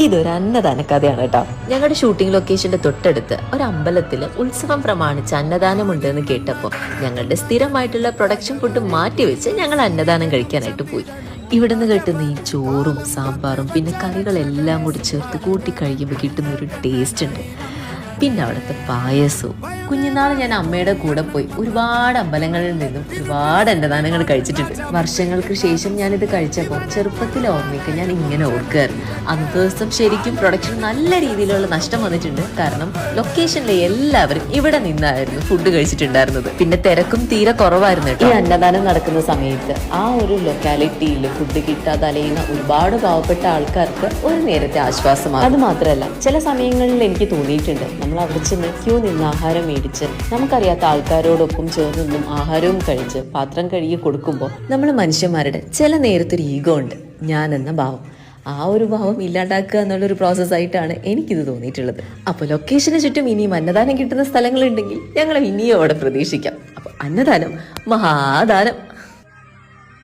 ഇതൊരു അന്നദാന കഥയാണ് കേട്ടോ. ഞങ്ങളുടെ ഷൂട്ടിംഗ് ലൊക്കേഷന്റെ തൊട്ടടുത്ത് ഒരു അമ്പലത്തിൽ ഉത്സവം പ്രമാണിച്ച് അന്നദാനമുണ്ട് എന്ന് കേട്ടപ്പോൾ ഞങ്ങളുടെ സ്ഥിരമായിട്ടുള്ള പ്രൊഡക്ഷൻ ഫുഡ് മാറ്റിവെച്ച് ഞങ്ങൾ അന്നദാനം കഴിക്കാനായിട്ട് പോയി. ഇവിടുന്ന് കിട്ടുന്ന ഈ ചോറും സാമ്പാറും പിന്നെ കറികളെല്ലാം കൂടി ചേർത്ത് കൂട്ടി കഴിക്കുമ്പോൾ കിട്ടുന്ന ഒരു ടേസ്റ്റ് ഉണ്ട്. പിന്നെ അവിടുത്തെ പായസവും. കുഞ്ഞുനാൾ ഞാൻ അമ്മയുടെ കൂടെ പോയി ഒരുപാട് അമ്പലങ്ങളിൽ നിന്നും ഒരുപാട് അന്നദാനങ്ങൾ കഴിച്ചിട്ടുണ്ട്. വർഷങ്ങൾക്ക് ശേഷം ഞാനിത് കഴിച്ചപ്പോൾ ചെറുപ്പത്തിലെ ഓർമ്മയ്ക്ക് ഞാൻ ഇങ്ങനെ ഓർക്കുകയായിരുന്നു. അന്ന് ദിവസം ശരിക്കും പ്രൊഡക്ഷൻ നല്ല രീതിയിലുള്ള നഷ്ടം വന്നിട്ടുണ്ട്. കാരണം ലൊക്കേഷനിലെ എല്ലാവരും ഇവിടെ നിന്നായിരുന്നു ഫുഡ് കഴിച്ചിട്ടുണ്ടായിരുന്നത്. പിന്നെ തിരക്കും തീരെ കുറവായിരുന്നു. ഈ അന്നദാനം നടക്കുന്ന സമയത്ത് ആ ഒരു ലൊക്കാലിറ്റിയിൽ ഫുഡ് കിട്ടാതെ അലയുന്ന ഒരുപാട് പാവപ്പെട്ട ആൾക്കാർക്ക് ഒരു നേരത്തെ ആശ്വാസമാണ്. അത് മാത്രമല്ല, ചില സമയങ്ങളിൽ എനിക്ക് തോന്നിയിട്ടുണ്ട് നമ്മൾ അവിടെ ചെന്ന് ക്യൂ നിന്ന് ആഹാരം മേടിച്ച് നമുക്കറിയാത്ത ആൾക്കാരോടൊപ്പം ചേർന്നും ആഹാരവും കഴിച്ച് പാത്രം കഴുകി കൊടുക്കുമ്പോൾ നമ്മൾ മനുഷ്യന്മാരുടെ ചില നേരത്തൊരു ഈഗോ ഉണ്ട്, ഞാൻ എന്ന ഭാവം. ആ ഒരു ഭാവം ഇല്ലാണ്ടാക്കുക എന്നുള്ളൊരു പ്രോസസ്സായിട്ടാണ് എനിക്കിത് തോന്നിയിട്ടുള്ളത്. അപ്പോൾ ലൊക്കേഷന് ചുറ്റും ഇനിയും അന്നദാനം കിട്ടുന്ന സ്ഥലങ്ങളുണ്ടെങ്കിൽ ഞങ്ങൾ ഇനിയും അവിടെ പ്രതീക്ഷിക്കാം. അപ്പോൾ അന്നദാനം മഹാദാനം.